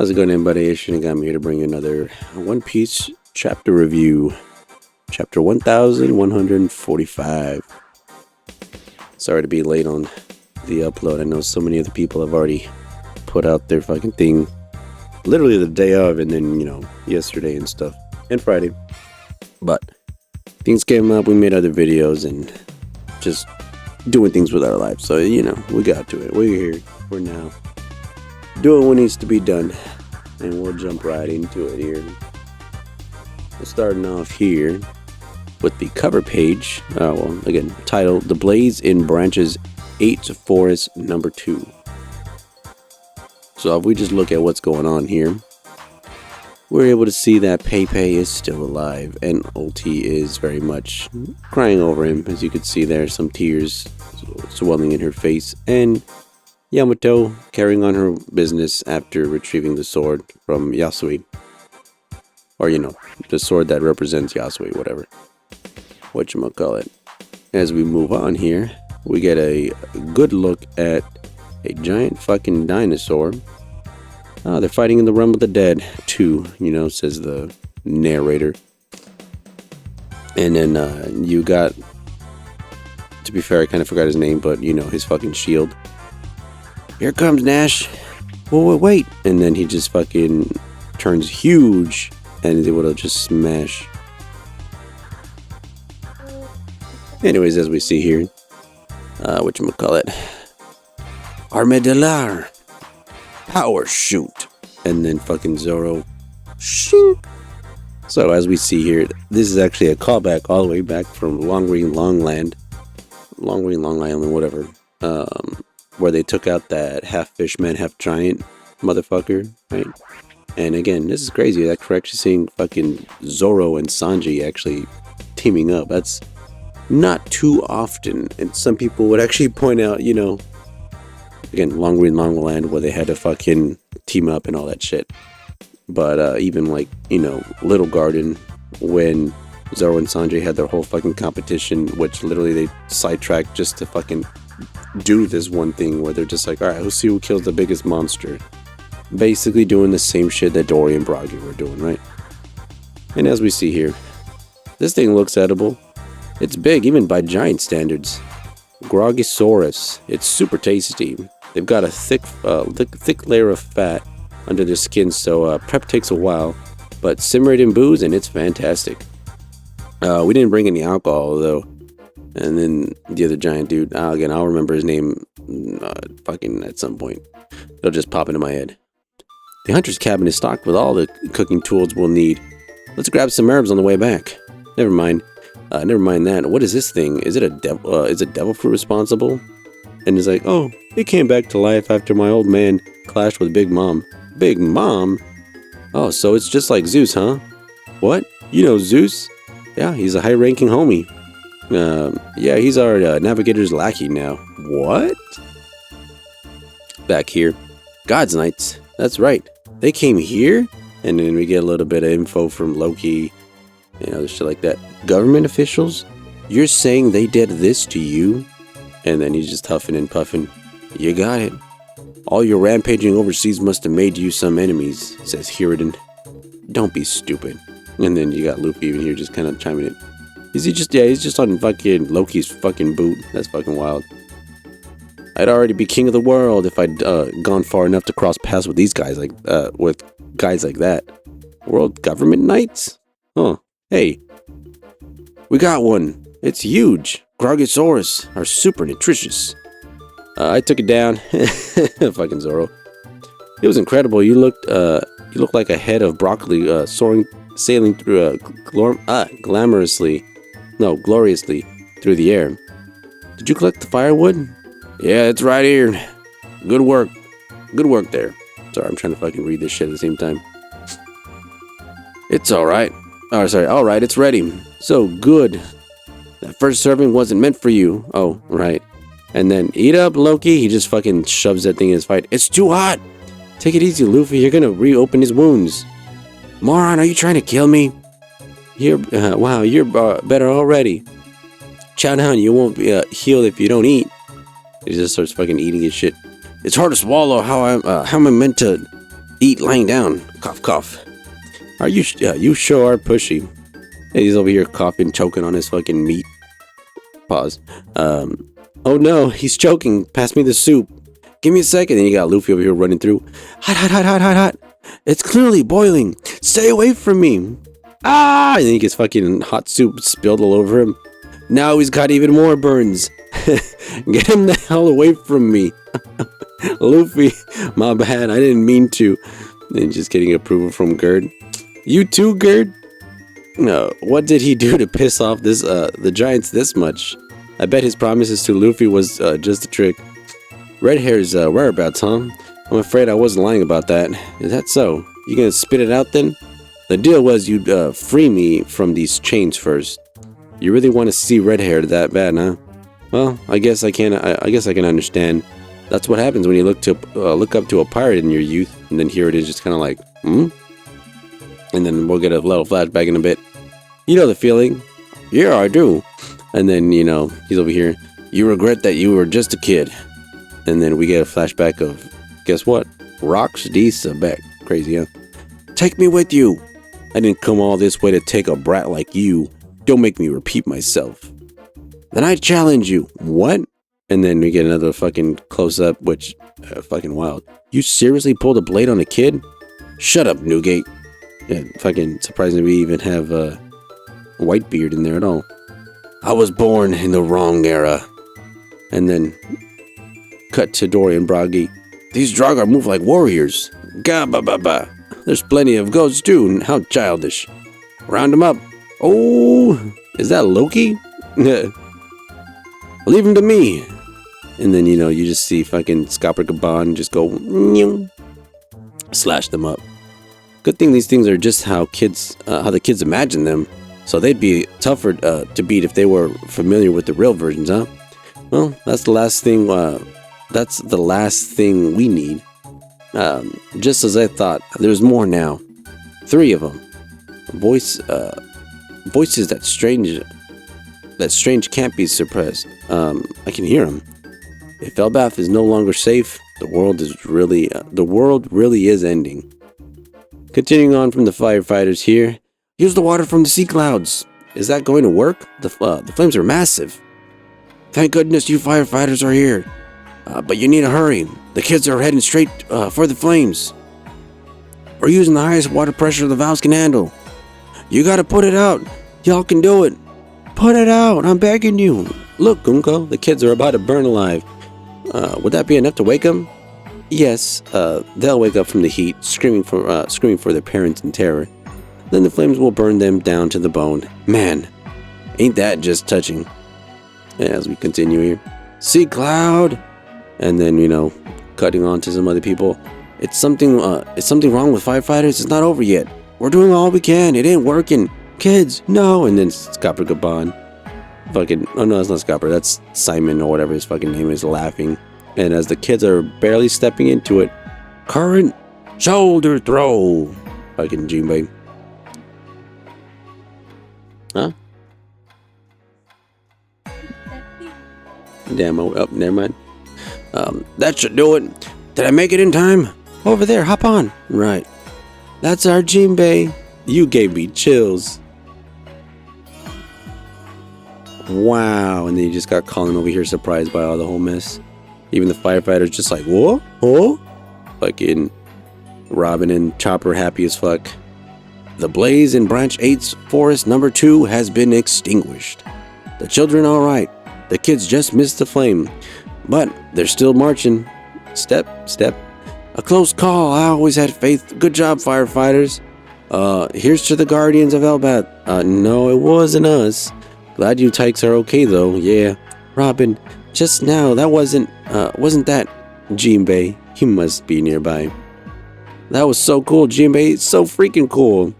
How's it going, everybody? I'm here to bring you another One Piece chapter review. Chapter 1145. Sorry to be late on the upload. I know so many other people have already put out their fucking thing literally the day of, and then, yesterday and stuff, and Friday. But things came up, we made other videos, and just doing things with our lives. So, we got to it. We're here. We're now doing what needs to be done, and we'll jump right into it here. We're starting off here with the cover page. Again, title: The Blaze in Branches 8 Forest number 2. So if we just look at what's going on here, we're able to see that Pepe is still alive, and Ulti is very much crying over him. As you can see there, some tears swelling in her face, and Yamato carrying on her business after retrieving the sword from Yasui. Or, the sword that represents Yasui, whatever. Whatchamacallit. As we move on here, we get a good look at a giant fucking dinosaur. They're fighting in the realm of the dead, too, says the narrator. And then you got, to be fair, I kind of forgot his name, but, his fucking shield. Here comes Nash. Wait. And then he just fucking turns huge and is able to just smash. Anyways, as we see here, whatchamacallit, Armadillar, power shoot, and then fucking Zoro, shing. So as we see here, this is actually a callback all the way back from Long Island, whatever, where they took out that half fishman, half giant motherfucker, right? And again, this is crazy. That we're actually seeing fucking Zoro and Sanji actually teaming up. That's not too often, and some people would actually point out, again, Long Island, where they had to fucking team up and all that shit. But even like, Little Garden, when Zoro and Sanji had their whole fucking competition, which literally they sidetracked just to fucking do this one thing where they're just like, alright, let's see who kills the biggest monster. Basically doing the same shit that Dory and Broggy were doing, right? And as we see here, this thing looks edible. It's big, even by giant standards. Groggysaurus. It's super tasty. They've got a thick layer of fat under their skin, so prep takes a while, but simmer it in booze and it's fantastic. We didn't bring any alcohol though. And then the other giant dude, again, I'll remember his name fucking at some point. It'll just pop into my head. The hunter's cabin is stocked with all the cooking tools we'll need. Let's grab some herbs on the way back. Never mind that. What is this thing? Is it a devil? Is a devil fruit responsible? And he's like, oh, it came back to life after my old man clashed with Big Mom. Big Mom? Oh, so it's just like Zeus, huh? What? You know Zeus? Yeah, he's a high-ranking homie. Yeah, he's our navigator's lackey now. What? Back here. God's Knights. That's right. They came here? And then we get a little bit of info from Loki. Shit like that. Government officials? You're saying they did this to you? And then he's just huffing and puffing. You got it. All your rampaging overseas must have made you some enemies, says Hiriden. Don't be stupid. And then you got Luffy even here just kind of chiming in. He's just on fucking Loki's fucking boot. That's fucking wild. I'd already be king of the world if I'd gone far enough to cross paths with these guys with guys like that. World government knights? Huh. Hey. We got one. It's huge. Groggysaurus are super nutritious. I took it down. Fucking Zoro. It was incredible. You looked like a head of broccoli sailing through gloriously through the air. Did you collect the firewood? Yeah, it's right here. Good work there. Sorry, I'm trying to fucking read this shit at the same time. It's alright. Alright, it's ready. So good. That first serving wasn't meant for you. Oh, right. And then, eat up, Loki. He just fucking shoves that thing in his fight. It's too hot. Take it easy, Luffy. You're gonna reopen his wounds. Moron, are you trying to kill me? Wow, you're better already. Chow down, you won't be healed if you don't eat. He just starts fucking eating his shit. It's hard to swallow how am I meant to Eat lying down. Cough, cough. Are you, you sure are pushy. And he's over here coughing, choking on his fucking meat. Pause. Oh no, he's choking. Pass me the soup. Give me a second. And you got Luffy over here running through. Hot, hot, hot, hot, hot, hot. It's clearly boiling. Stay away from me. Ah! And then he gets fucking hot soup spilled all over him. Now he's got even more burns. Get him the hell away from me. Luffy, my bad. I didn't mean to. And just getting approval from Gerd. You too, Gerd? No. What did he do to piss off this the giants this much? I bet his promises to Luffy was just a trick. Red hair's whereabouts, huh? I'm afraid I wasn't lying about that. Is that so? You gonna spit it out then? The deal was you'd free me from these chains first. You really want to see red hair that bad, huh? Well, I guess I can understand. That's what happens when you look up to a pirate in your youth, and then here it is, just kind of like, And then we'll get a little flashback in a bit. You know the feeling? Yeah, I do. And then, you know, he's over here. You regret that you were just a kid. And then we get a flashback of, guess what? Rocks D Sebek. Crazy, huh? Take me with you. I didn't come all this way to take a brat like you. Don't make me repeat myself. Then I challenge you. What? And then we get another fucking close-up, which, fucking wild. You seriously pulled a blade on a kid? Shut up, Newgate. Yeah, fucking surprising we even have Whitebeard in there at all. I was born in the wrong era. And then cut to Dory and Bragi. These Dragar move like warriors. Ga ba ba ba. There's plenty of ghosts too. How childish. Round them up. Oh, is that Loki? Leave him to me. And then, you know, you just see fucking Scopper Gaban just go slash them up. Good thing these things are just how the kids imagine them. So they'd be tougher to beat if they were familiar with the real versions, huh? Well, that's the last thing. That's the last thing we need. Just as I thought, there's more now. 3 of them. Voices that strange can't be suppressed. I can hear them. If Elbath is no longer safe, the world really is ending. Continuing on from the firefighters here. Use the water from the sea clouds. Is that going to work? The flames are massive. Thank goodness you firefighters are here. But you need to hurry. The kids are heading straight for the flames. We're using the highest water pressure the valves can handle. You gotta put it out. Y'all can do it. Put it out. I'm begging you. Look, Gunko, the kids are about to burn alive. Would that be enough to wake them? Yes. They'll wake up from the heat, screaming for their parents in terror. Then the flames will burn them down to the bone. Man, ain't that just touching? As we continue here. Sea Cloud! And then, you know, cutting on to some other people. It's something wrong with firefighters? It's not over yet. We're doing all we can. It ain't working. Kids, no. And then Scopper Gaban. Fucking, oh no, that's not Scopper. That's Simon or whatever his fucking name is, laughing. And as the kids are barely stepping into it, current shoulder throw. Fucking Jinbei. Huh? Damn, oh, never mind. That should do it. Did I make it in time? Over there, hop on. Right. That's our Jinbei. You gave me chills. Wow. And then you just got Colin over here surprised by all the whole mess. Even the firefighters just like, whoa? Oh? Fucking Robin and Chopper happy as fuck. The blaze in Branch 8's Forest Number 2 has been extinguished. The children all right. The kids just missed the flame. But they're still marching. Step, step. A close call. I always had faith. Good job, firefighters. Here's to the Guardians of Elbath. No, it wasn't us. Glad you tykes are okay, though. Yeah. Robin, just now, that wasn't that Jinbei? He must be nearby. That was so cool, Jinbei. So freaking cool.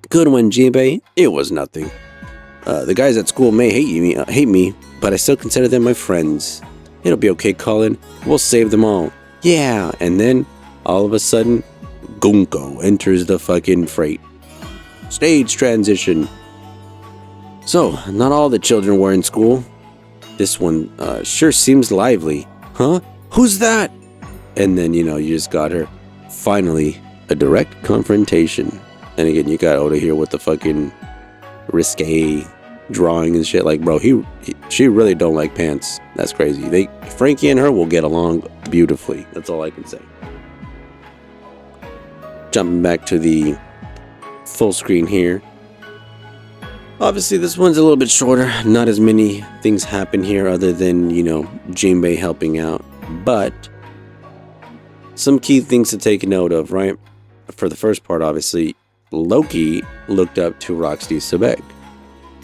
Good one, Jinbei. It was nothing. The guys at school may hate me, but I still consider them my friends. It'll be okay, Colin. We'll save them all. Yeah, and then, all of a sudden, Gunko enters the fucking freight. Stage transition. So, not all the children were in school. This one sure seems lively. Huh? Who's that? And then, you know, you just got her. finally a direct confrontation. And again, you got Oda here with the fucking risque drawing and shit. Like, bro, she really don't like pants. That's crazy. Frankie and her will get along beautifully. That's all I can say. Jumping back to the full screen here. Obviously, this one's a little bit shorter. Not as many things happen here other than, Jinbei helping out. But some key things to take note of, right? For the first part, obviously, Loki looked up to Rocksteady Sebek.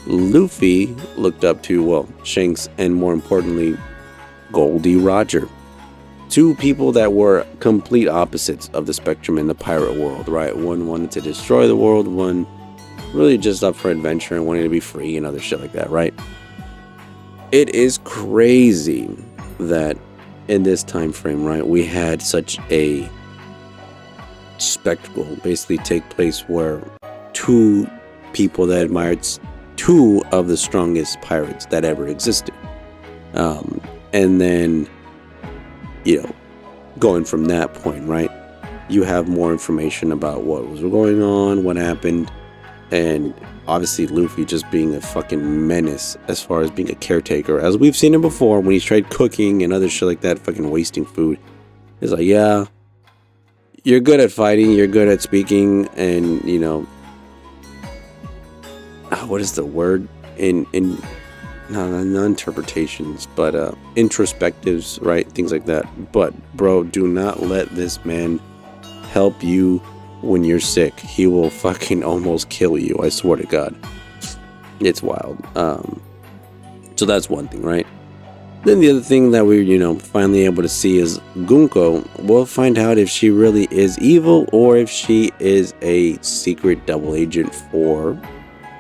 Luffy looked up to, Shanks and more importantly, Goldie Roger. Two people that were complete opposites of the spectrum in the pirate world, right? One wanted to destroy the world, one really just up for adventure and wanting to be free and other shit like that, right? It is crazy that in this time frame, right, we had such a spectacle basically take place where two people that admired two of the strongest pirates that ever existed. And then, going from that point, right, you have more information about what was going on, what happened, and obviously Luffy just being a fucking menace as far as being a caretaker, as we've seen him before when he's tried cooking and other shit like that, fucking wasting food. It's like, yeah, you're good at fighting, you're good at speaking, and what is the word not interpretations, but introspectives, right? Things like that. But bro, do not let this man help you when you're sick. He will fucking almost kill you, I swear to God. It's wild. So that's one thing, right? Then the other thing that we're finally able to see is Gunko. We'll find out if she really is evil or if she is a secret double agent for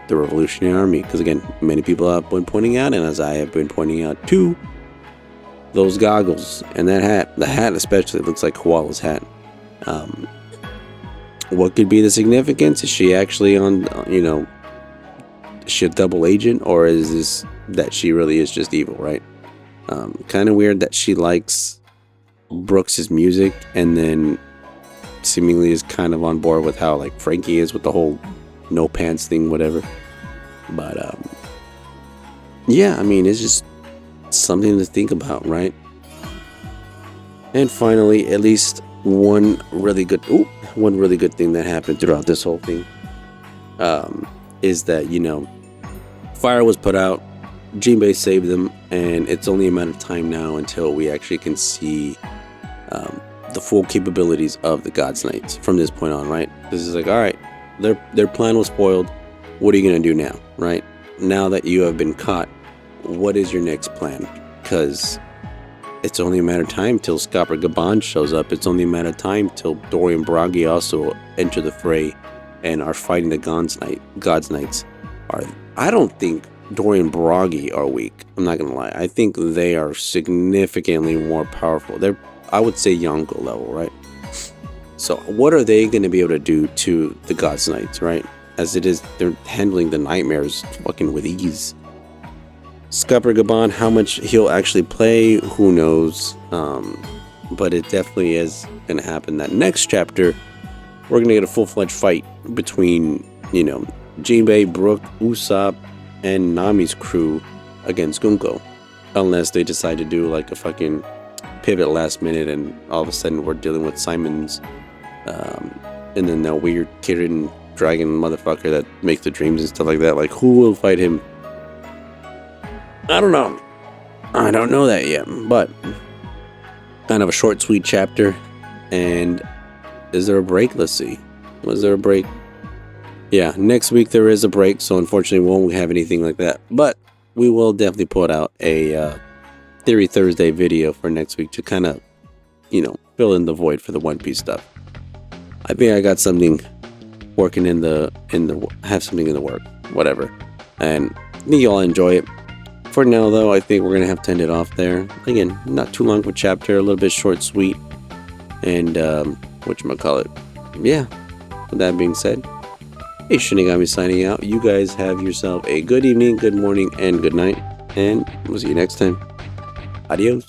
the Revolutionary Army, because again, many people have been pointing out, and as I have been pointing out too, those goggles and that hat, the hat especially, looks like Koala's hat. What could be the significance? Is she actually on, is she a double agent, or is this that she really is just evil, right? Kind of weird that she likes Brooks's music and then seemingly is kind of on board with how like Frankie is with the whole no pants thing, whatever. But yeah, I mean, it's just something to think about, right? And finally, at least one really good thing that happened throughout this whole thing is that fire was put out, Jinbei saved them, and it's only a matter of time now until we actually can see the full capabilities of the God's Knights from this point on, right? This is like, all right, their plan was spoiled. What are you going to do now, right? Now that you have been caught, what is your next plan? Because it's only a matter of time till Scopper Gaban shows up. It's only a matter of time till Dorian Bragi also enter the fray and are fighting the God's Knights. I don't think Dorian Bragi are weak. I'm not going to lie. I think they are significantly more powerful. They're, I would say, Yonko level, right? So what are they going to be able to do to the God's Knights, right? As it is, they're handling the nightmares fucking with ease. Scupper Gaban, how much he'll actually play, who knows? But it definitely is going to happen. That next chapter, we're going to get a full-fledged fight between, Jinbei, Brook, Usopp, and Nami's crew against Gunko. Unless they decide to do like a fucking pivot last minute and all of a sudden we're dealing with Simon's and then that weird Kirin dragon motherfucker that makes the dreams and stuff like that. Like, who will fight him? I don't know. I don't know that yet, but kind of a short, sweet chapter. And is there a break? Let's see. Was there a break? Yeah, next week there is a break, so unfortunately we won't have anything like that. But we will definitely put out a Theory Thursday video for next week to kind of, fill in the void for the One Piece stuff. I think I got something working have something in the work, whatever. And I think y'all enjoy it. For now, though, I think we're going to have to end it off there. Again, not too long of a chapter, a little bit short, sweet. And, whatchamacallit. Yeah, with that being said, hey, Shinigami signing out. You guys have yourself a good evening, good morning, and good night. And we'll see you next time. Adios.